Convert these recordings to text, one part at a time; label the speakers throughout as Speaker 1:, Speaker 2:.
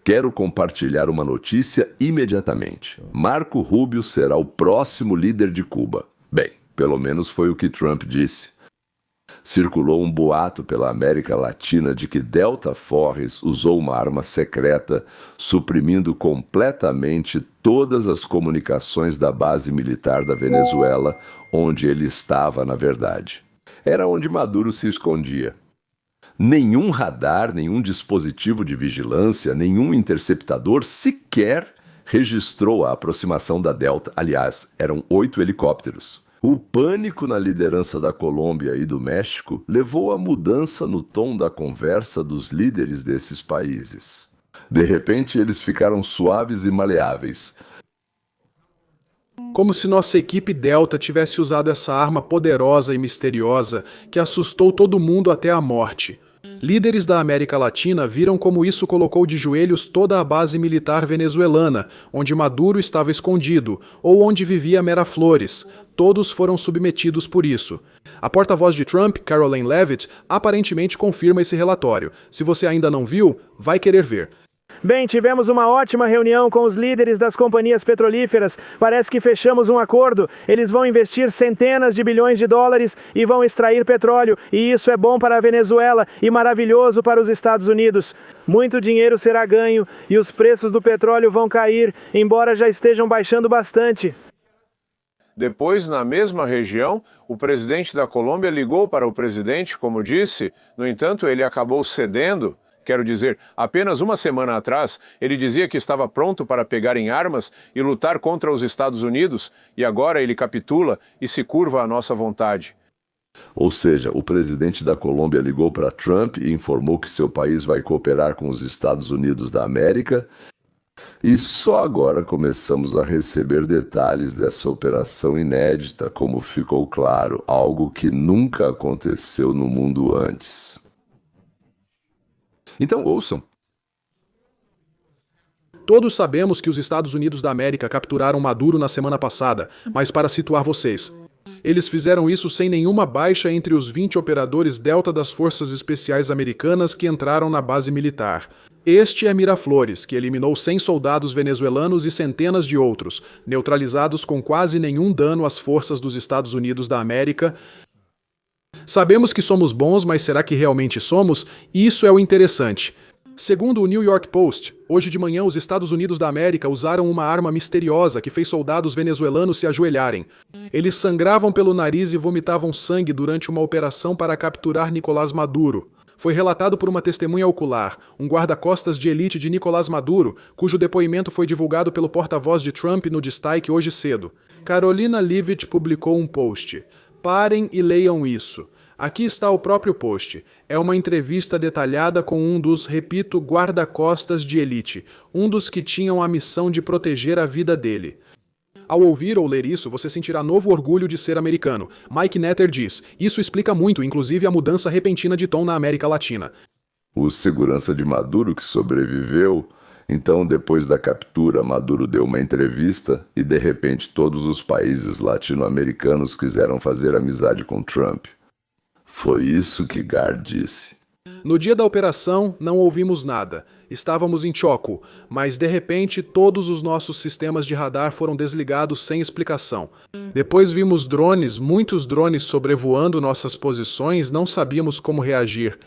Speaker 1: Quero compartilhar uma notícia imediatamente. Marco Rubio será o próximo líder de Cuba. Bem, pelo menos foi o que Trump disse. Circulou um boato pela América Latina de que Delta Forres usou uma arma secreta, suprimindo completamente todas as comunicações da base militar da Venezuela, onde ele estava, na verdade. Era onde Maduro se escondia. Nenhum radar, nenhum dispositivo de vigilância, nenhum interceptador sequer registrou a aproximação da Delta. Aliás, eram 8 helicópteros. O pânico na liderança da Colômbia e do México levou à mudança no tom da conversa dos líderes desses países. De repente, eles ficaram suaves e maleáveis.
Speaker 2: Como se nossa equipe Delta tivesse usado essa arma poderosa e misteriosa que assustou todo mundo até a morte. Líderes da América Latina viram como isso colocou de joelhos toda a base militar venezuelana, onde Maduro estava escondido, ou onde vivia Miraflores. Todos foram submetidos por isso. A porta-voz de Trump, Caroline Leavitt, aparentemente confirma esse relatório. Se você ainda não viu, vai querer ver.
Speaker 3: Bem, tivemos uma ótima reunião com os líderes das companhias petrolíferas. Parece que fechamos um acordo. Eles vão investir centenas de bilhões de dólares e vão extrair petróleo. E isso é bom para a Venezuela e maravilhoso para os Estados Unidos. Muito dinheiro será ganho e os preços do petróleo vão cair, embora já estejam baixando bastante.
Speaker 4: Depois, na mesma região, o presidente da Colômbia ligou para o presidente, como disse. No entanto, ele acabou cedendo. Quero dizer, apenas uma semana atrás, ele dizia que estava pronto para pegar em armas e lutar contra os Estados Unidos, e agora ele capitula e se curva à nossa vontade.
Speaker 1: Ou seja, o presidente da Colômbia ligou para Trump e informou que seu país vai cooperar com os Estados Unidos da América, e só agora começamos a receber detalhes dessa operação inédita, como ficou claro, algo que nunca aconteceu no mundo antes. Então ouçam.
Speaker 2: Todos sabemos que os Estados Unidos da América capturaram Maduro na semana passada, mas para situar vocês, eles fizeram isso sem nenhuma baixa entre os 20 operadores Delta das Forças Especiais Americanas que entraram na base militar. Este é Miraflores, que eliminou 100 soldados venezuelanos e centenas de outros, neutralizados com quase nenhum dano às forças dos Estados Unidos da América. Sabemos que somos bons, mas será que realmente somos? Isso é o interessante. Segundo o New York Post, hoje de manhã os Estados Unidos da América usaram uma arma misteriosa que fez soldados venezuelanos se ajoelharem. Eles sangravam pelo nariz e vomitavam sangue durante uma operação para capturar Nicolás Maduro. Foi relatado por uma testemunha ocular, um guarda-costas de elite de Nicolás Maduro, cujo depoimento foi divulgado pelo porta-voz de Trump no Destaque hoje cedo. Carolina Leavitt publicou um post. Parem e leiam isso. Aqui está o próprio post. É uma entrevista detalhada com um dos, repito, guarda-costas de elite, um dos que tinham a missão de proteger a vida dele. Ao ouvir ou ler isso, você sentirá novo orgulho de ser americano. Mike Netter diz, isso explica muito, inclusive a mudança repentina de tom na América Latina.
Speaker 1: O segurança de Maduro que sobreviveu. Então, depois da captura, Maduro deu uma entrevista e, de repente, todos os países latino-americanos quiseram fazer amizade com Trump. Foi isso que Gard disse.
Speaker 2: No dia da operação, não ouvimos nada. Estávamos em choco, mas, de repente, todos os nossos sistemas de radar foram desligados sem explicação. Depois vimos drones, muitos drones sobrevoando nossas posições, não sabíamos como reagir.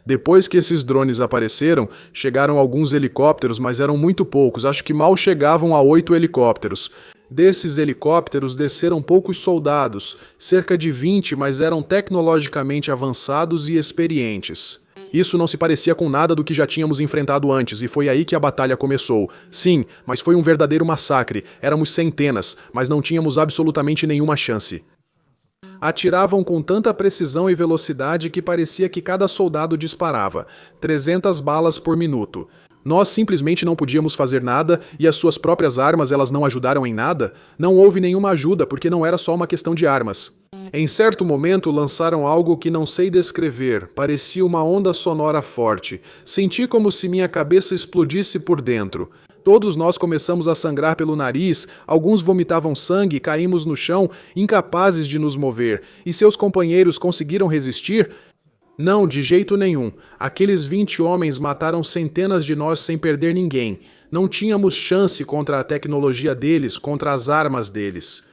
Speaker 2: Depois que esses drones apareceram, chegaram alguns helicópteros, mas eram muito poucos, acho que mal chegavam a 8 helicópteros. Desses helicópteros desceram poucos soldados, cerca de 20, mas eram tecnologicamente avançados e experientes. Isso não se parecia com nada do que já tínhamos enfrentado antes, e foi aí que a batalha começou. Sim, mas foi um verdadeiro massacre. Éramos centenas, mas não tínhamos absolutamente nenhuma chance. Atiravam com tanta precisão e velocidade que parecia que cada soldado disparava 300 balas por minuto. Nós simplesmente não podíamos fazer nada e as suas próprias armas elas não ajudaram em nada? Não houve nenhuma ajuda porque não era só uma questão de armas. Em certo momento lançaram algo que não sei descrever, parecia uma onda sonora forte. Senti como se minha cabeça explodisse por dentro. Todos nós começamos a sangrar pelo nariz, alguns vomitavam sangue e caímos no chão, incapazes de nos mover. E seus companheiros conseguiram resistir? Não, de jeito nenhum. Aqueles 20 homens mataram centenas de nós sem perder ninguém. Não tínhamos chance contra a tecnologia deles, contra as armas deles.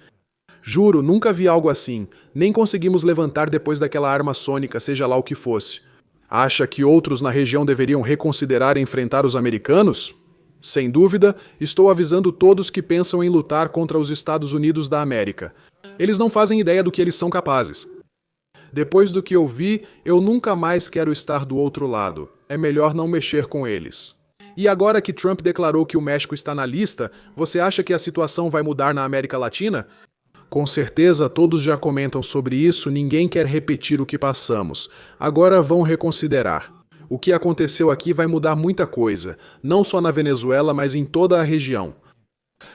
Speaker 2: Juro, nunca vi algo assim. Nem conseguimos levantar depois daquela arma sônica, seja lá o que fosse. Acha que outros na região deveriam reconsiderar enfrentar os americanos? Sem dúvida, estou avisando todos que pensam em lutar contra os Estados Unidos da América. Eles não fazem ideia do que eles são capazes. Depois do que eu vi, eu nunca mais quero estar do outro lado. É melhor não mexer com eles. E agora que Trump declarou que o México está na lista, você acha que a situação vai mudar na América Latina? Com certeza todos já comentam sobre isso, ninguém quer repetir o que passamos. Agora vão reconsiderar. O que aconteceu aqui vai mudar muita coisa, não só na Venezuela, mas em toda a região.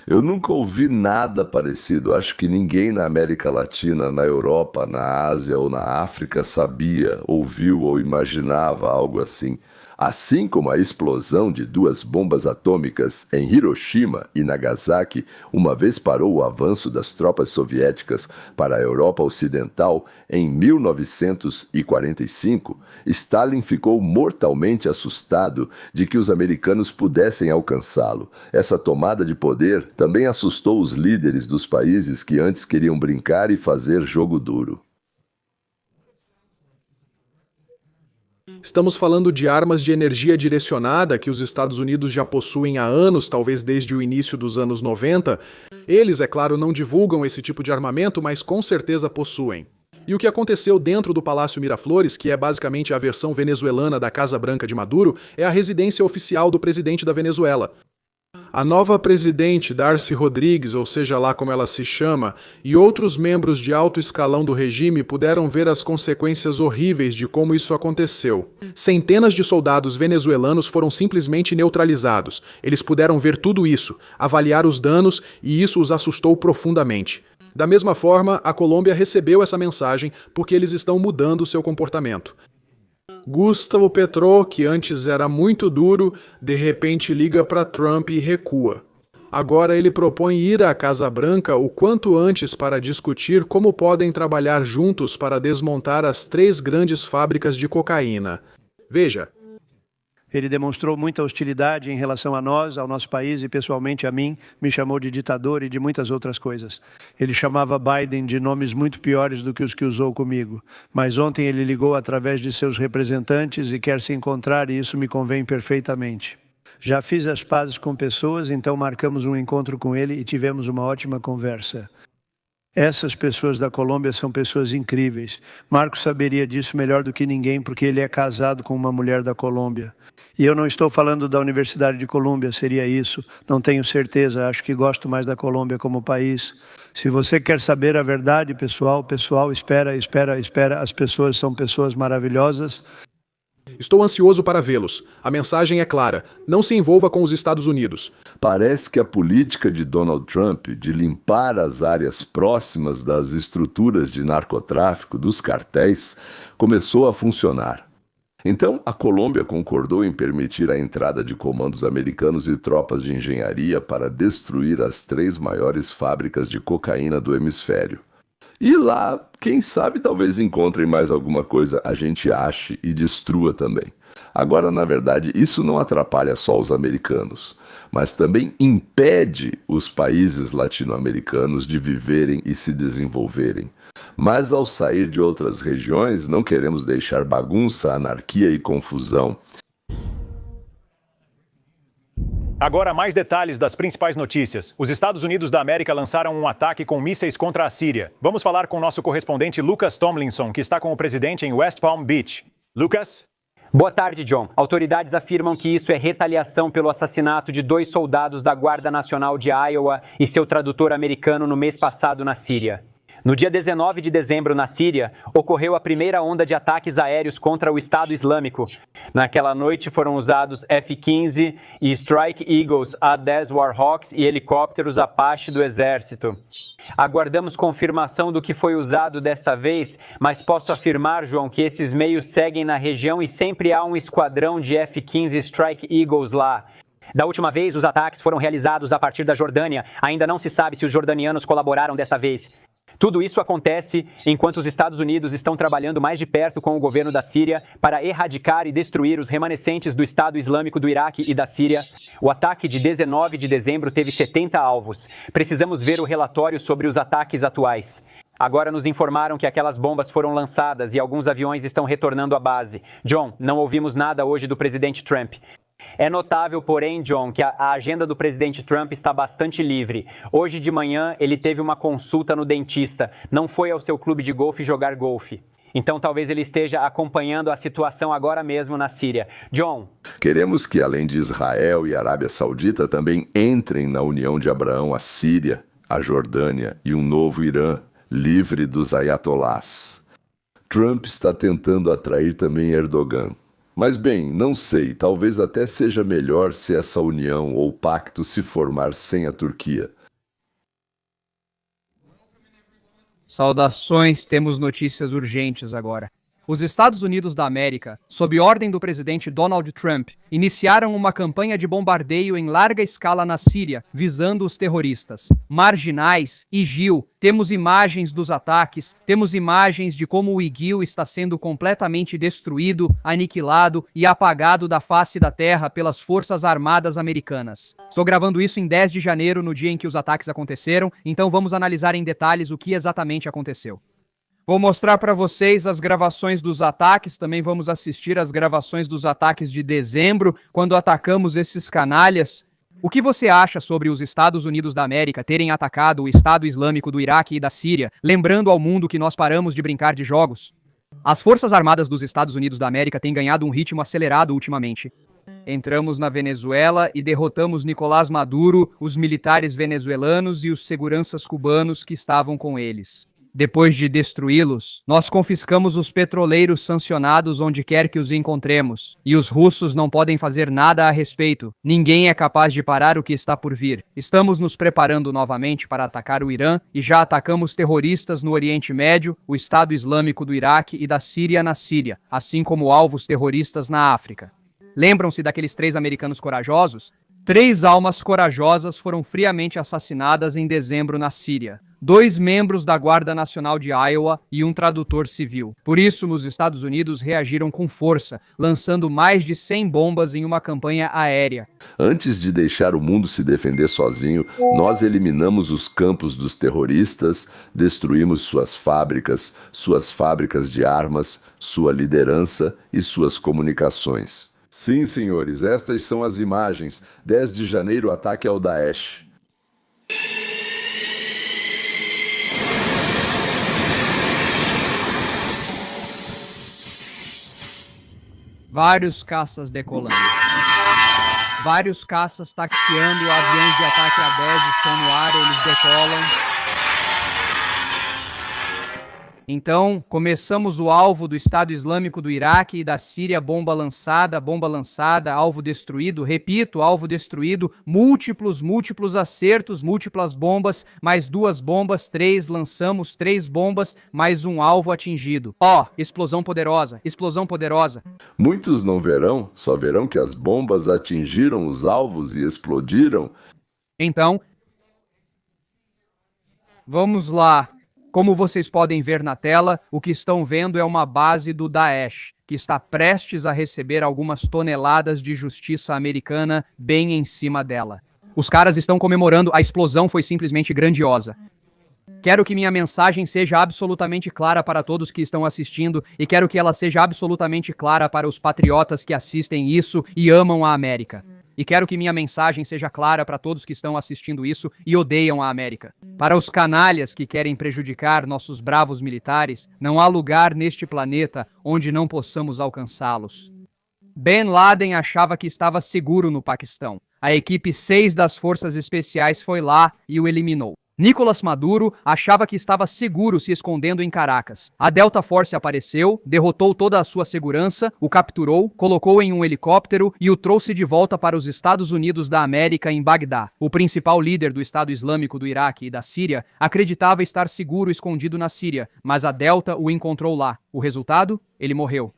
Speaker 1: Eu nunca ouvi nada parecido. Acho que ninguém na América Latina, na Europa, na Ásia ou na África sabia, ouviu ou imaginava algo assim. Assim como a explosão de 2 bombas atômicas em Hiroshima e Nagasaki uma vez parou o avanço das tropas soviéticas para a Europa Ocidental em 1945, Stalin ficou mortalmente assustado de que os americanos pudessem alcançá-lo. Essa tomada de poder também assustou os líderes dos países que antes queriam brincar e fazer jogo duro.
Speaker 2: Estamos falando de armas de energia direcionada que os Estados Unidos já possuem há anos, talvez desde o início dos anos 90. Eles, é claro, não divulgam esse tipo de armamento, mas com certeza possuem. E o que aconteceu dentro do Palácio Miraflores, que é basicamente a versão venezuelana da Casa Branca de Maduro, é a residência oficial do presidente da Venezuela. A nova presidente, Darcy Rodrigues, ou seja lá como ela se chama, e outros membros de alto escalão do regime puderam ver as consequências horríveis de como isso aconteceu. Centenas de soldados venezuelanos foram simplesmente neutralizados. Eles puderam ver tudo isso, avaliar os danos, e isso os assustou profundamente. Da mesma forma, a Colômbia recebeu essa mensagem porque eles estão mudando seu comportamento. Gustavo Petro, que antes era muito duro, de repente liga para Trump e recua. Agora ele propõe ir à Casa Branca o quanto antes para discutir como podem trabalhar juntos para desmontar as 3 grandes fábricas de cocaína. Veja.
Speaker 5: Ele demonstrou muita hostilidade em relação a nós, ao nosso país e pessoalmente a mim, me chamou de ditador e de muitas outras coisas. Ele chamava Biden de nomes muito piores do que os que usou comigo. Mas ontem ele ligou através de seus representantes e quer se encontrar e isso me convém perfeitamente. Já fiz as pazes com pessoas, então marcamos um encontro com ele e tivemos uma ótima conversa. Essas pessoas da Colômbia são pessoas incríveis. Marcos saberia disso melhor do que ninguém porque ele é casado com uma mulher da Colômbia. E eu não estou falando da Universidade de Colômbia, seria isso. Não tenho certeza, acho que gosto mais da Colômbia como país. Se você quer saber a verdade, pessoal, espera. As pessoas são pessoas maravilhosas.
Speaker 2: Estou ansioso para vê-los. A mensagem é clara. Não se envolva com os Estados Unidos.
Speaker 1: Parece que a política de Donald Trump de limpar as áreas próximas das estruturas de narcotráfico dos cartéis começou a funcionar. Então, a Colômbia concordou em permitir a entrada de comandos americanos e tropas de engenharia para destruir as 3 maiores fábricas de cocaína do hemisfério. E lá, quem sabe, talvez encontrem mais alguma coisa, a gente ache e destrua também. Agora, na verdade, isso não atrapalha só os americanos, mas também impede os países latino-americanos de viverem e se desenvolverem. Mas ao sair de outras regiões, não queremos deixar bagunça, anarquia e confusão.
Speaker 6: Agora, mais detalhes das principais notícias. Os Estados Unidos da América lançaram um ataque com mísseis contra a Síria. Vamos falar com nosso correspondente Lucas Tomlinson, que está com o presidente em West Palm Beach. Lucas?
Speaker 7: Boa tarde, John. Autoridades afirmam que isso é retaliação pelo assassinato de 2 soldados da Guarda Nacional de Iowa e seu tradutor americano no mês passado na Síria. No dia 19 de dezembro, na Síria, ocorreu a primeira onda de ataques aéreos contra o Estado Islâmico. Naquela noite foram usados F-15 e Strike Eagles A-10 Warhawks e helicópteros Apache do Exército. Aguardamos confirmação do que foi usado desta vez, mas posso afirmar, João, que esses meios seguem na região e sempre há um esquadrão de F-15 Strike Eagles lá. Da última vez, os ataques foram realizados a partir da Jordânia. Ainda não se sabe se os jordanianos colaboraram dessa vez. Tudo isso acontece enquanto os Estados Unidos estão trabalhando mais de perto com o governo da Síria para erradicar e destruir os remanescentes do Estado Islâmico do Iraque e da Síria. O ataque de 19 de dezembro teve 70 alvos. Precisamos ver o relatório sobre os ataques atuais. Agora nos informaram que aquelas bombas foram lançadas e alguns aviões estão retornando à base. John, não ouvimos nada hoje do presidente Trump. É notável, porém, John, que a agenda do presidente Trump está bastante livre. Hoje de manhã ele teve uma consulta no dentista, não foi ao seu clube de golfe jogar golfe. Então talvez ele esteja acompanhando a situação agora mesmo na Síria. John.
Speaker 1: Queremos que, além de Israel e Arábia Saudita, também entrem na União de Abraão a Síria, a Jordânia e um novo Irã, livre dos ayatolás. Trump está tentando atrair também Erdogan. Mas bem, não sei, talvez até seja melhor se essa união ou pacto se formar sem a Turquia.
Speaker 8: Saudações, temos notícias urgentes agora. Os Estados Unidos da América, sob ordem do presidente Donald Trump, iniciaram uma campanha de bombardeio em larga escala na Síria, visando os terroristas. Marginais, IGIL, temos imagens dos ataques, temos imagens de como o IGIL está sendo completamente destruído, aniquilado e apagado da face da terra pelas Forças Armadas Americanas. Estou gravando isso em 10 de janeiro, no dia em que os ataques aconteceram, então vamos analisar em detalhes o que exatamente aconteceu. Vou mostrar para vocês as gravações dos ataques, também vamos assistir às gravações dos ataques de dezembro, quando atacamos esses canalhas. O que você acha sobre os Estados Unidos da América terem atacado o Estado Islâmico do Iraque e da Síria, lembrando ao mundo que nós paramos de brincar de jogos? As Forças Armadas dos Estados Unidos da América têm ganhado um ritmo acelerado ultimamente. Entramos na Venezuela e derrotamos Nicolás Maduro, os militares venezuelanos e os seguranças cubanos que estavam com eles. Depois de destruí-los, nós confiscamos os petroleiros sancionados onde quer que os encontremos. E os russos não podem fazer nada a respeito. Ninguém é capaz de parar o que está por vir. Estamos nos preparando novamente para atacar o Irã e já atacamos terroristas no Oriente Médio, o Estado Islâmico do Iraque e da Síria na Síria, assim como alvos terroristas na África. Lembram-se daqueles 3 americanos corajosos? 3 almas corajosas foram friamente assassinadas em dezembro na Síria. 2 membros da Guarda Nacional de Iowa e um tradutor civil. Por isso, nos Estados Unidos reagiram com força, lançando mais de 100 bombas em uma campanha aérea.
Speaker 1: Antes de deixar o mundo se defender sozinho, nós eliminamos os campos dos terroristas, destruímos suas fábricas de armas, sua liderança e suas comunicações. Sim, senhores, estas são as imagens. 10 de janeiro, ataque ao Daesh.
Speaker 8: Vários caças decolando. Vários caças taxiando, aviões de ataque A-10 estão no ar, eles decolam. Então, começamos o alvo do Estado Islâmico do Iraque e da Síria, bomba lançada, alvo destruído, repito, alvo destruído, múltiplos acertos, múltiplas bombas, mais 2 bombas, 3, lançamos 3 bombas, mais um alvo atingido. Explosão poderosa, explosão poderosa.
Speaker 1: Muitos não verão, só verão que as bombas atingiram os alvos e explodiram.
Speaker 8: Então, vamos lá. Como vocês podem ver na tela, o que estão vendo é uma base do Daesh, que está prestes a receber algumas toneladas de justiça americana bem em cima dela. Os caras estão comemorando, a explosão foi simplesmente grandiosa. Quero que minha mensagem seja absolutamente clara para todos que estão assistindo e quero que ela seja absolutamente clara para os patriotas que assistem isso e amam a América. E quero que minha mensagem seja clara para todos que estão assistindo isso e odeiam a América. Para os canalhas que querem prejudicar nossos bravos militares, não há lugar neste planeta onde não possamos alcançá-los. Bin Laden achava que estava seguro no Paquistão. A equipe 6 das Forças Especiais foi lá e o eliminou. Nicolás Maduro achava que estava seguro se escondendo em Caracas. A Delta Force apareceu, derrotou toda a sua segurança, o capturou, colocou em um helicóptero e o trouxe de volta para os Estados Unidos da América em Bagdá. O principal líder do Estado Islâmico do Iraque e da Síria acreditava estar seguro escondido na Síria, mas a Delta o encontrou lá. O resultado? Ele morreu.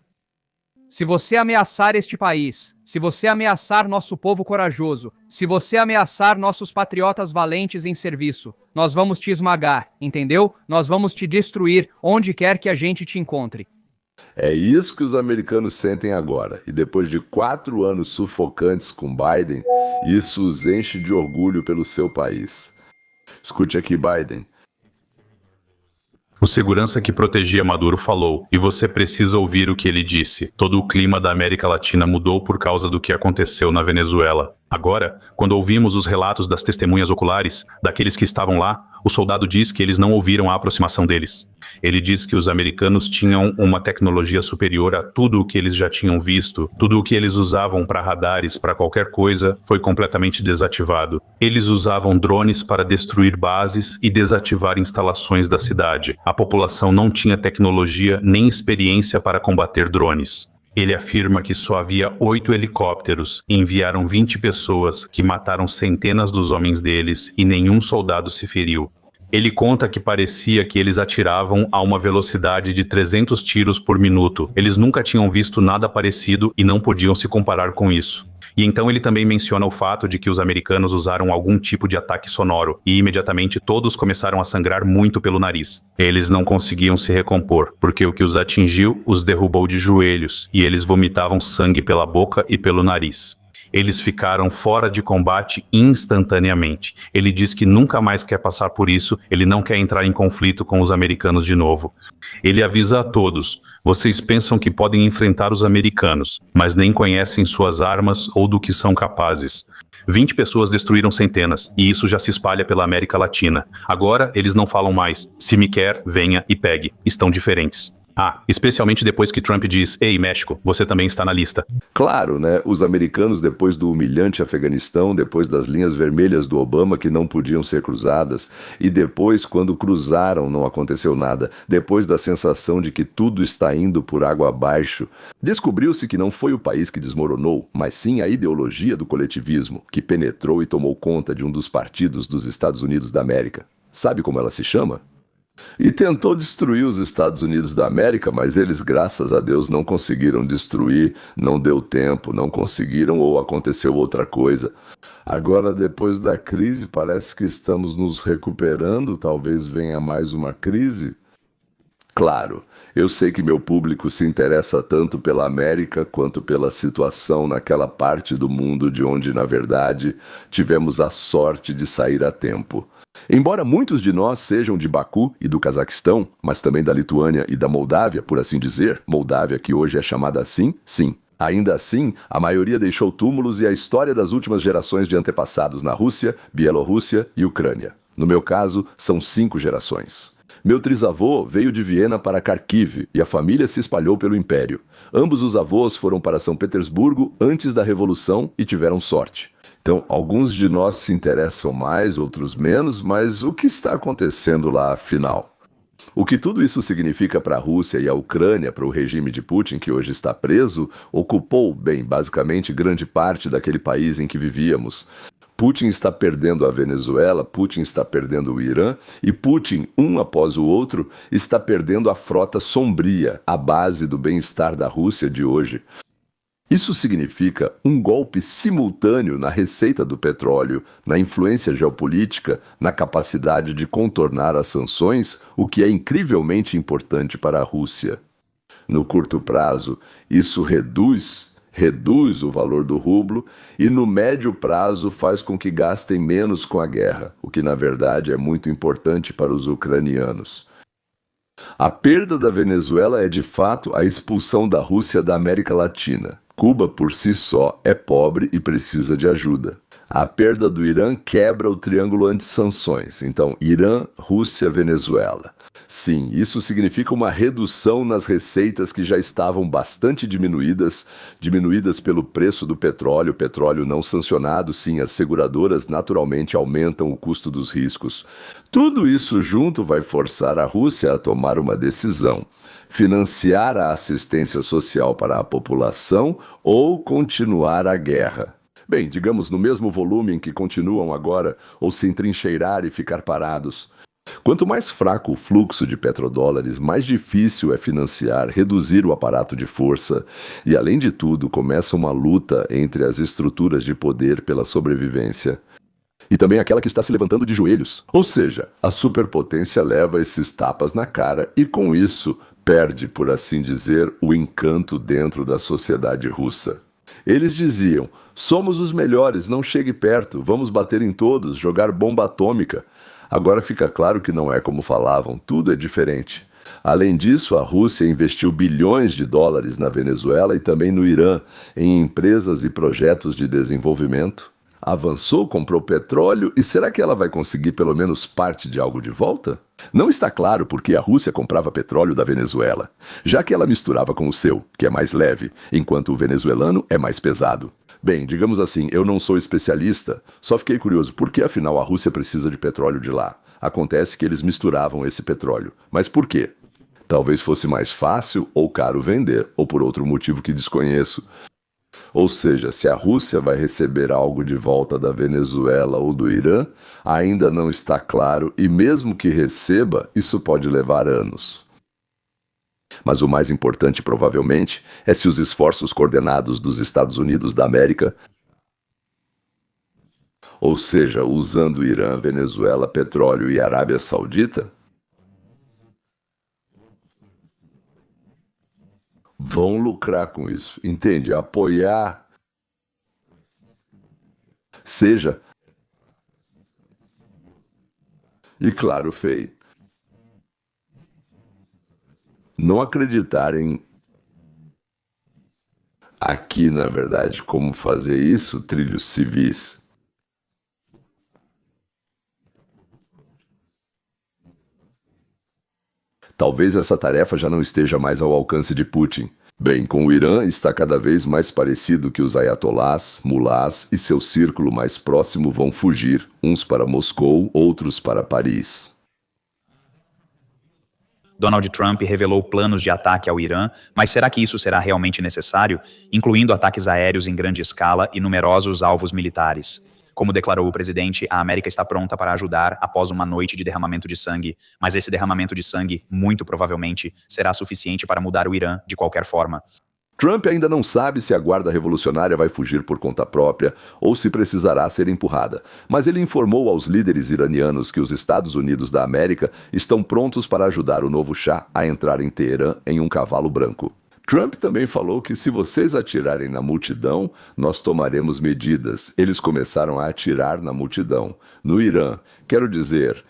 Speaker 8: Se você ameaçar este país, se você ameaçar nosso povo corajoso, se você ameaçar nossos patriotas valentes em serviço, nós vamos te esmagar, entendeu? Nós vamos te destruir onde quer que a gente te encontre.
Speaker 1: É isso que os americanos sentem agora. E depois de 4 anos sufocantes com Biden, isso os enche de orgulho pelo seu país. Escute aqui, Biden.
Speaker 9: O segurança que protegia Maduro falou, e você precisa ouvir o que ele disse. Todo o clima da América Latina mudou por causa do que aconteceu na Venezuela. Agora, quando ouvimos os relatos das testemunhas oculares, daqueles que estavam lá, o soldado diz que eles não ouviram a aproximação deles. Ele diz que os americanos tinham uma tecnologia superior a tudo o que eles já tinham visto. Tudo o que eles usavam para radares, para qualquer coisa, foi completamente desativado. Eles usavam drones para destruir bases e desativar instalações da cidade. A população não tinha tecnologia nem experiência para combater drones. Ele afirma que só havia 8 helicópteros e enviaram 20 pessoas que mataram centenas dos homens deles e nenhum soldado se feriu. Ele conta que parecia que eles atiravam a uma velocidade de 300 tiros por minuto. Eles nunca tinham visto nada parecido e não podiam se comparar com isso. E então ele também menciona o fato de que os americanos usaram algum tipo de ataque sonoro e imediatamente todos começaram a sangrar muito pelo nariz. Eles não conseguiam se recompor, porque o que os atingiu os derrubou de joelhos e eles vomitavam sangue pela boca e pelo nariz. Eles ficaram fora de combate instantaneamente. Ele diz que nunca mais quer passar por isso, ele não quer entrar em conflito com os americanos de novo. Ele avisa a todos: vocês pensam que podem enfrentar os americanos, mas nem conhecem suas armas ou do que são capazes. 20 pessoas destruíram centenas, e isso já se espalha pela América Latina. Agora eles não falam mais: se me quer, venha e pegue. Estão diferentes. Especialmente depois que Trump diz: ei, México, você também está na lista.
Speaker 1: Claro, né? Os americanos, depois do humilhante Afeganistão, depois das linhas vermelhas do Obama que não podiam ser cruzadas, e depois, quando cruzaram, não aconteceu nada, depois da sensação de que tudo está indo por água abaixo, descobriu-se que não foi o país que desmoronou, mas sim a ideologia do coletivismo, que penetrou e tomou conta de um dos partidos dos Estados Unidos da América. Sabe como ela se chama? E tentou destruir os Estados Unidos da América, mas eles, graças a Deus, não conseguiram destruir, não deu tempo, não conseguiram ou aconteceu outra coisa. Agora, depois da crise, parece que estamos nos recuperando, talvez venha mais uma crise. Claro, eu sei que meu público se interessa tanto pela América quanto pela situação naquela parte do mundo de onde, na verdade, tivemos a sorte de sair a tempo. Embora muitos de nós sejam de Baku e do Cazaquistão, mas também da Lituânia e da Moldávia, por assim dizer, Moldávia que hoje é chamada assim, sim. Ainda assim, a maioria deixou túmulos e a história das últimas gerações de antepassados na Rússia, Bielorrússia e Ucrânia. No meu caso, são 5 gerações. Meu trisavô veio de Viena para Kharkiv e a família se espalhou pelo Império. Ambos os avós foram para São Petersburgo antes da Revolução e tiveram sorte. Então, alguns de nós se interessam mais, outros menos, mas o que está acontecendo lá, afinal? O que tudo isso significa para a Rússia e a Ucrânia, para o regime de Putin, que hoje está preso, ocupou, basicamente, grande parte daquele país em que vivíamos. Putin está perdendo a Venezuela, Putin está perdendo o Irã, e Putin, um após o outro, está perdendo a frota sombria, a base do bem-estar da Rússia de hoje. Isso significa um golpe simultâneo na receita do petróleo, na influência geopolítica, na capacidade de contornar as sanções, o que é incrivelmente importante para a Rússia. No curto prazo, isso reduz o valor do rublo e no médio prazo faz com que gastem menos com a guerra, o que na verdade é muito importante para os ucranianos. A perda da Venezuela é de fato a expulsão da Rússia da América Latina. Cuba, por si só, é pobre e precisa de ajuda. A perda do Irã quebra o triângulo anti-sanções. Então, Irã, Rússia, Venezuela. Sim, isso significa uma redução nas receitas que já estavam bastante diminuídas pelo preço do petróleo não sancionado. Sim, as seguradoras naturalmente aumentam o custo dos riscos. Tudo isso junto vai forçar a Rússia a tomar uma decisão: financiar a assistência social para a população ou continuar a guerra. Bem, digamos no mesmo volume em que continuam agora, ou se entrincheirar e ficar parados. Quanto mais fraco o fluxo de petrodólares, mais difícil é financiar, reduzir o aparato de força e, além de tudo, começa uma luta entre as estruturas de poder pela sobrevivência. E também aquela que está se levantando de joelhos. Ou seja, a superpotência leva esses tapas na cara e, com isso, perde, por assim dizer, o encanto dentro da sociedade russa. Eles diziam: somos os melhores, não chegue perto, vamos bater em todos, jogar bomba atômica. Agora fica claro que não é como falavam, tudo é diferente. Além disso, a Rússia investiu bilhões de dólares na Venezuela e também no Irã, em empresas e projetos de desenvolvimento. Avançou, comprou petróleo e será que ela vai conseguir pelo menos parte de algo de volta? Não está claro porque a Rússia comprava petróleo da Venezuela, já que ela misturava com o seu, que é mais leve, enquanto o venezuelano é mais pesado. Bem, digamos assim, eu não sou especialista, só fiquei curioso por que afinal a Rússia precisa de petróleo de lá. Acontece que eles misturavam esse petróleo. Mas por quê? Talvez fosse mais fácil ou caro vender, ou por outro motivo que desconheço. Ou seja, se a Rússia vai receber algo de volta da Venezuela ou do Irã, ainda não está claro e mesmo que receba, isso pode levar anos. Mas o mais importante, provavelmente, é se os esforços coordenados dos Estados Unidos da América, ou seja, usando Irã, Venezuela, petróleo e Arábia Saudita, vão lucrar com isso, entende? Apoiar, seja, e claro, Fei, não acreditarem aqui, na verdade, como fazer isso, trilhos civis. Talvez essa tarefa já não esteja mais ao alcance de Putin. Bem, com o Irã está cada vez mais parecido que os ayatolás, mulás e seu círculo mais próximo vão fugir, uns para Moscou, outros para Paris.
Speaker 10: Donald Trump revelou planos de ataque ao Irã, mas será que isso será realmente necessário, incluindo ataques aéreos em grande escala e numerosos alvos militares? Como declarou o presidente, a América está pronta para ajudar após uma noite de derramamento de sangue, mas esse derramamento de sangue, muito provavelmente, será suficiente para mudar o Irã de qualquer forma.
Speaker 1: Trump ainda não sabe se a guarda revolucionária vai fugir por conta própria ou se precisará ser empurrada, mas ele informou aos líderes iranianos que os Estados Unidos da América estão prontos para ajudar o novo Shah a entrar em Teherã em um cavalo branco. Trump também falou que se vocês atirarem na multidão, nós tomaremos medidas. Eles começaram a atirar na multidão. No Irã, quero dizer...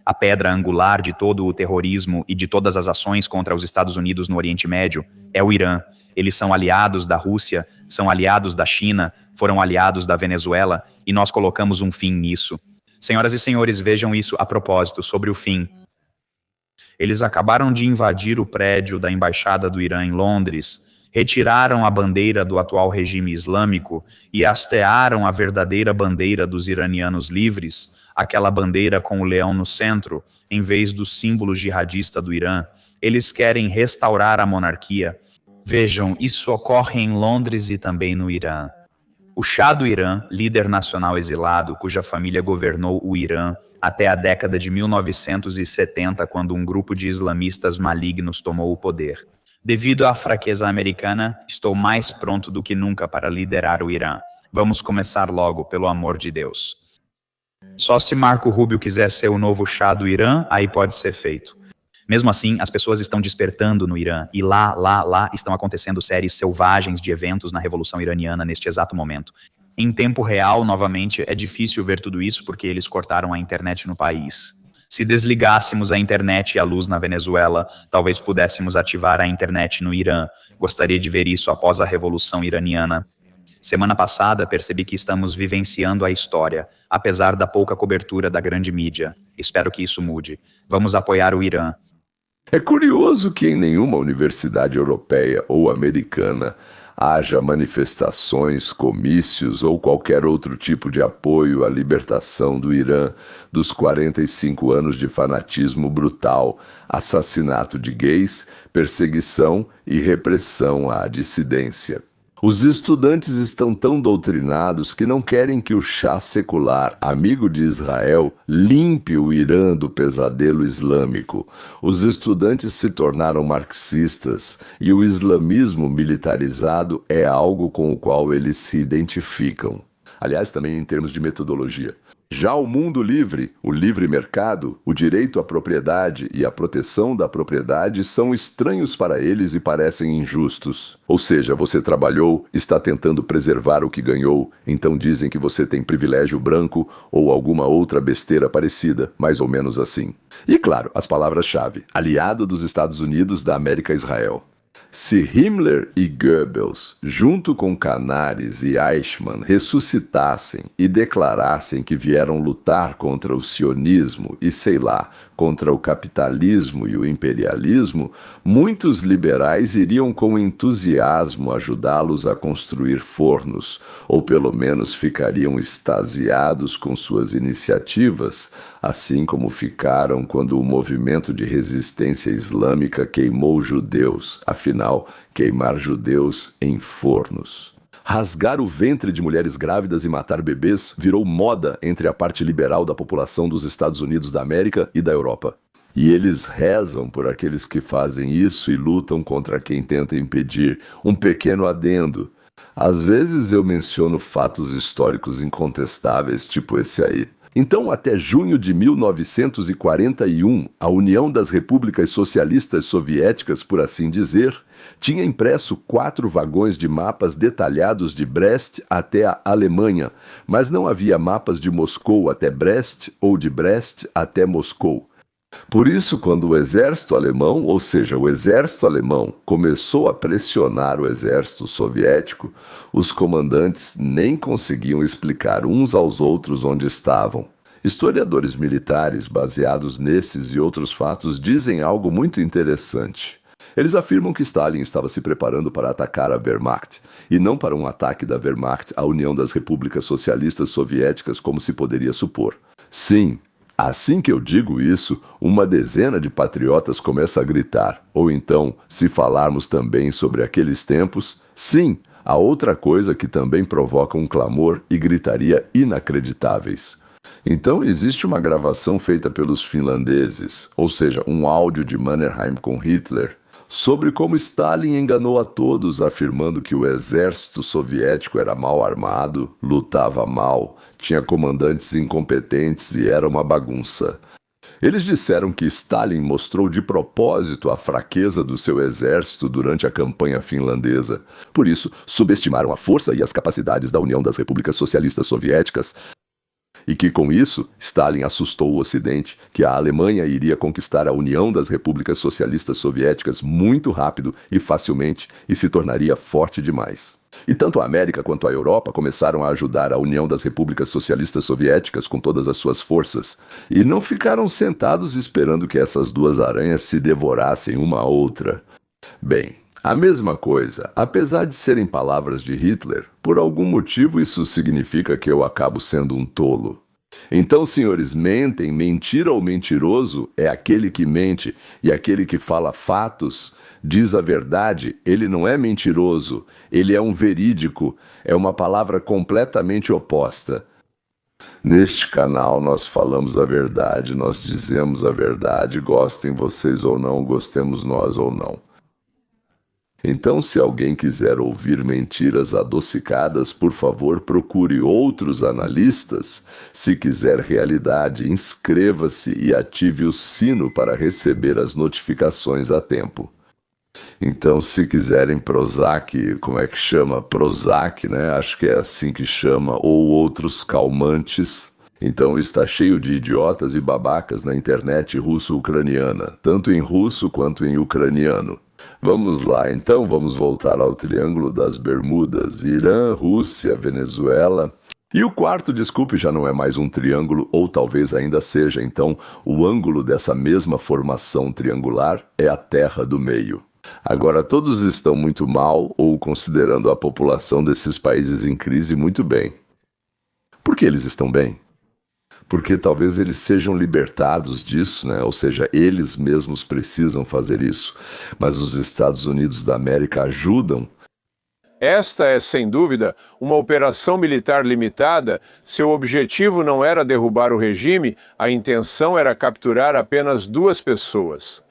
Speaker 10: A pedra angular de todo o terrorismo e de todas as ações contra os Estados Unidos no Oriente Médio é o Irã. Eles são aliados da Rússia, são aliados da China, foram aliados da Venezuela e nós colocamos um fim nisso. Senhoras e senhores, vejam isso a propósito, sobre o fim. Eles acabaram de invadir o prédio da Embaixada do Irã em Londres, retiraram a bandeira do atual regime islâmico e hastearam a verdadeira bandeira dos iranianos livres, aquela bandeira com o leão no centro, em vez do símbolo jihadista do Irã. Eles querem restaurar a monarquia. Vejam, isso ocorre em Londres e também no Irã. O Shah do Irã, líder nacional exilado, cuja família governou o Irã até a década de 1970, quando um grupo de islamistas malignos tomou o poder. Devido à fraqueza americana, estou mais pronto do que nunca para liderar o Irã. Vamos começar logo, pelo amor de Deus. Só se Marco Rubio quiser ser o novo Shah do Irã, aí pode ser feito. Mesmo assim, as pessoas estão despertando no Irã, e lá estão acontecendo séries selvagens de eventos na Revolução Iraniana neste exato momento. Em tempo real, novamente, é difícil ver tudo isso porque eles cortaram a internet no país. Se desligássemos a internet e a luz na Venezuela, talvez pudéssemos ativar a internet no Irã. Gostaria de ver isso após a Revolução Iraniana. Semana passada, percebi que estamos vivenciando a história, apesar da pouca cobertura da grande mídia. Espero que isso mude. Vamos apoiar o Irã.
Speaker 1: É curioso que em nenhuma universidade europeia ou americana haja manifestações, comícios ou qualquer outro tipo de apoio à libertação do Irã dos 45 anos de fanatismo brutal, assassinato de gays, perseguição e repressão à dissidência. Os estudantes estão tão doutrinados que não querem que o Shah secular, amigo de Israel, limpe o Irã do pesadelo islâmico. Os estudantes se tornaram marxistas e o islamismo militarizado é algo com o qual eles se identificam. Aliás, também em termos de metodologia. Já o mundo livre, o livre mercado, o direito à propriedade e a proteção da propriedade são estranhos para eles e parecem injustos. Ou seja, você trabalhou, está tentando preservar o que ganhou, então dizem que você tem privilégio branco ou alguma outra besteira parecida, mais ou menos assim. E claro, as palavras-chave: aliado dos Estados Unidos da América Israel. Se Himmler e Goebbels, junto com Canaris e Eichmann, ressuscitassem e declarassem que vieram lutar contra o sionismo e, sei lá, contra o capitalismo e o imperialismo, muitos liberais iriam com entusiasmo ajudá-los a construir fornos, ou pelo menos ficariam extasiados com suas iniciativas, assim como ficaram quando o movimento de resistência islâmica queimou judeus, afinal, queimar judeus em fornos. Rasgar o ventre de mulheres grávidas e matar bebês virou moda entre a parte liberal da população dos Estados Unidos da América e da Europa. E eles rezam por aqueles que fazem isso e lutam contra quem tenta impedir. Um pequeno adendo: às vezes eu menciono fatos históricos incontestáveis, tipo esse aí. Então, até junho de 1941, a União das Repúblicas Socialistas Soviéticas, por assim dizer, tinha impresso 4 vagões de mapas detalhados de Brest até a Alemanha, mas não havia mapas de Moscou até Brest ou de Brest até Moscou. Por isso, quando o exército alemão, ou seja, o exército alemão, começou a pressionar o exército soviético, os comandantes nem conseguiam explicar uns aos outros onde estavam. Historiadores militares, baseados nesses e outros fatos, dizem algo muito interessante. Eles afirmam que Stalin estava se preparando para atacar a Wehrmacht, e não para um ataque da Wehrmacht à União das Repúblicas Socialistas Soviéticas, como se poderia supor. Sim, assim que eu digo isso, uma dezena de patriotas começa a gritar. Ou então, se falarmos também sobre aqueles tempos, sim, há outra coisa que também provoca um clamor e gritaria inacreditáveis. Então existe uma gravação feita pelos finlandeses, ou seja, um áudio de Mannerheim com Hitler, sobre como Stalin enganou a todos, afirmando que o exército soviético era mal armado, lutava mal, tinha comandantes incompetentes e era uma bagunça. Eles disseram que Stalin mostrou de propósito a fraqueza do seu exército durante a campanha finlandesa. Por isso, subestimaram a força e as capacidades da União das Repúblicas Socialistas Soviéticas, e que com isso, Stalin assustou o Ocidente, que a Alemanha iria conquistar a União das Repúblicas Socialistas Soviéticas muito rápido e facilmente e se tornaria forte demais. E tanto a América quanto a Europa começaram a ajudar a União das Repúblicas Socialistas Soviéticas com todas as suas forças, e não ficaram sentados esperando que essas duas aranhas se devorassem uma a outra. Bem, a mesma coisa, apesar de serem palavras de Hitler, por algum motivo isso significa que eu acabo sendo um tolo. Então, senhores, mentem, mentira ou mentiroso é aquele que mente, e aquele que fala fatos, diz a verdade, ele não é mentiroso, ele é um verídico, é uma palavra completamente oposta. Neste canal nós falamos a verdade, nós dizemos a verdade, gostem vocês ou não, gostemos nós ou não. Então, se alguém quiser ouvir mentiras adocicadas, por favor, procure outros analistas. Se quiser realidade, inscreva-se e ative o sino para receber as notificações a tempo. Então, se quiserem Prozac, como é que chama? Prozac, né? Acho que é assim que chama, ou outros calmantes. Então está cheio de idiotas e babacas na internet russo-ucraniana, tanto em russo quanto em ucraniano. Vamos lá, então vamos voltar ao Triângulo das Bermudas, Irã, Rússia, Venezuela. E o quarto, desculpe, já não é mais um triângulo, ou talvez ainda seja, então o ângulo dessa mesma formação triangular é a Terra do Meio. Agora, todos estão muito mal, ou considerando a população desses países em crise muito bem. Por que eles estão bem? Porque talvez eles sejam libertados disso, né? Ou seja, eles mesmos precisam fazer isso. Mas os Estados Unidos da América ajudam.
Speaker 4: Esta é, sem dúvida, uma operação militar limitada. Seu objetivo não era derrubar o regime, a intenção era capturar apenas 2 pessoas.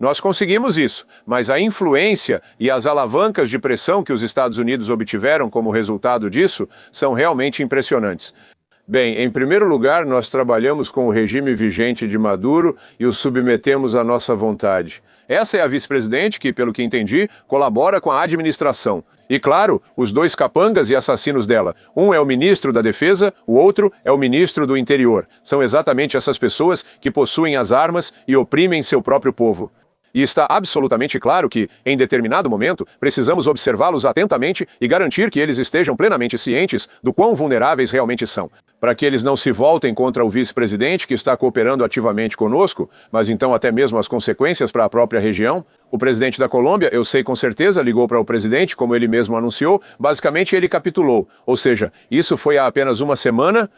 Speaker 4: Nós conseguimos isso, mas a influência e as alavancas de pressão que os Estados Unidos obtiveram como resultado disso são realmente impressionantes. Bem, em primeiro lugar, nós trabalhamos com o regime vigente de Maduro e o submetemos à nossa vontade. Essa é a vice-presidente que, pelo que entendi, colabora com a administração. E claro, os 2 capangas e assassinos dela. Um é o ministro da Defesa, o outro é o ministro do Interior. São exatamente essas pessoas que possuem as armas e oprimem seu próprio povo. E está absolutamente claro que, em determinado momento, precisamos observá-los atentamente e garantir que eles estejam plenamente cientes do quão vulneráveis realmente são, para que eles não se voltem contra o vice-presidente que está cooperando ativamente conosco, mas então até mesmo as consequências para a própria região. O presidente da Colômbia, eu sei com certeza, ligou para o presidente, como ele mesmo anunciou, basicamente ele capitulou, ou seja, isso foi há apenas uma semana.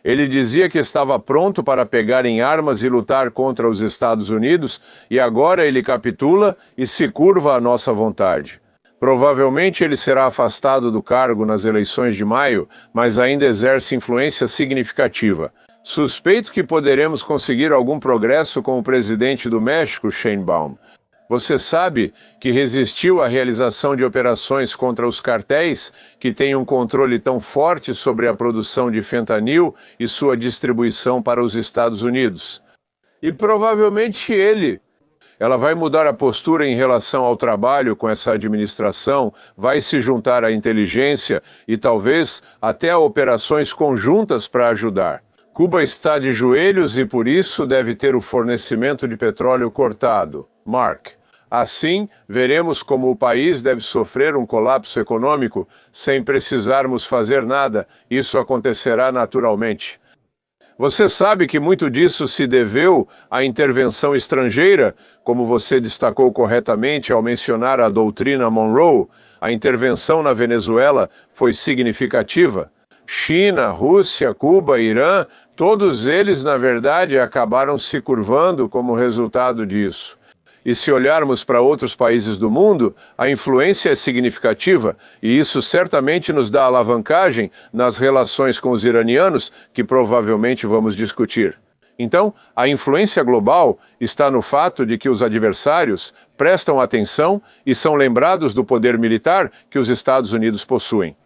Speaker 4: Ele dizia que estava pronto para pegar em armas e lutar contra os Estados Unidos, e agora ele capitula e se curva à nossa vontade. Provavelmente ele será afastado do cargo nas eleições de maio, mas ainda exerce influência significativa. Suspeito que poderemos conseguir algum progresso com o presidente do México, Sheinbaum. Você sabe que resistiu à realização de operações contra os cartéis que têm um controle tão forte sobre a produção de fentanil e sua distribuição para os Estados Unidos. E provavelmente ela vai mudar a postura em relação ao trabalho com essa administração, vai se juntar à inteligência e talvez até a operações conjuntas para ajudar. Cuba está de joelhos e por isso deve ter o fornecimento de petróleo cortado. Mark. Assim, veremos como o país deve sofrer um colapso econômico sem precisarmos fazer nada. Isso acontecerá naturalmente. Você sabe que muito disso se deveu à intervenção estrangeira, como você destacou corretamente ao mencionar a doutrina Monroe. A intervenção na Venezuela foi significativa. China, Rússia, Cuba, Irã, todos eles, na verdade, acabaram se curvando como resultado disso. E se olharmos para outros países do mundo, a influência é significativa, e isso certamente nos dá alavancagem nas relações com os iranianos, que provavelmente vamos discutir. Então, a influência global está no fato de que os adversários prestam atenção e são lembrados do poder militar que os Estados Unidos possuem.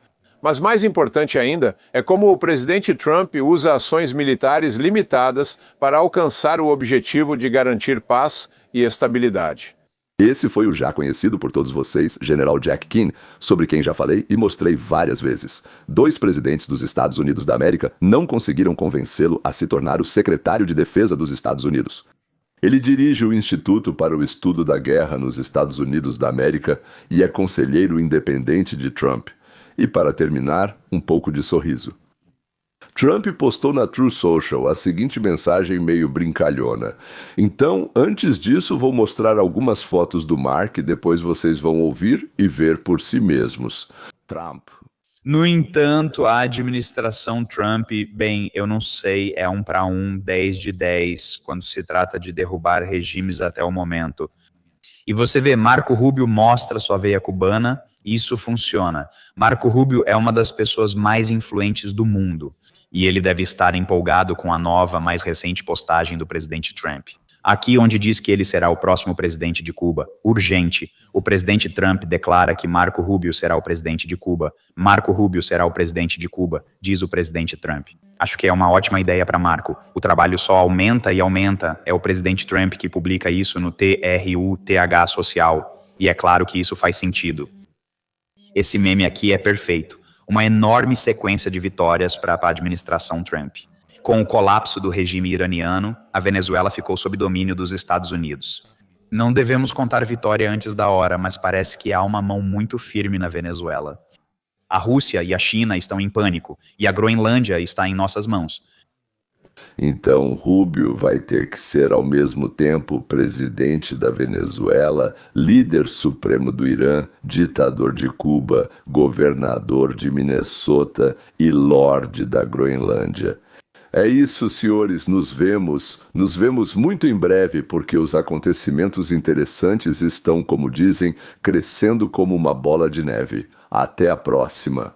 Speaker 4: Mas mais importante ainda é como o presidente Trump usa ações militares limitadas para alcançar o objetivo de garantir paz e estabilidade.
Speaker 1: Esse foi o já conhecido por todos vocês, General Jack Keane, sobre quem já falei e mostrei várias vezes. 2 presidentes dos Estados Unidos da América não conseguiram convencê-lo a se tornar o secretário de Defesa dos Estados Unidos. Ele dirige o Instituto para o Estudo da Guerra nos Estados Unidos da América e é conselheiro independente de Trump. E para terminar, um pouco de sorriso. Trump postou na Truth Social a seguinte mensagem meio brincalhona. Então, antes disso, vou mostrar algumas fotos do Mark e depois vocês vão ouvir e ver por si mesmos. Trump.
Speaker 10: No entanto, a administração Trump, bem, eu não sei, é 1 para 1, 10 de 10, quando se trata de derrubar regimes até o momento. E você vê, Marco Rubio mostra sua veia cubana, isso funciona. Marco Rubio é uma das pessoas mais influentes do mundo. E ele deve estar empolgado com a nova, mais recente postagem do presidente Trump. Aqui onde diz que ele será o próximo presidente de Cuba. Urgente. O presidente Trump declara que Marco Rubio será o presidente de Cuba. Marco Rubio será o presidente de Cuba, diz o presidente Trump. Acho que é uma ótima ideia para Marco. O trabalho só aumenta e aumenta. É o presidente Trump que publica isso no TRUTH Social. E é claro que isso faz sentido. Esse meme aqui é perfeito. Uma enorme sequência de vitórias para a administração Trump. Com o colapso do regime iraniano, a Venezuela ficou sob domínio dos Estados Unidos. Não devemos contar vitória antes da hora, mas parece que há uma mão muito firme na Venezuela. A Rússia e a China estão em pânico, e a Groenlândia está em nossas mãos.
Speaker 1: Então, Rubio vai ter que ser ao mesmo tempo presidente da Venezuela, líder supremo do Irã, ditador de Cuba, governador de Minnesota e lorde da Groenlândia. É isso, senhores, nos vemos muito em breve, porque os acontecimentos interessantes estão, como dizem, crescendo como uma bola de neve. Até a próxima.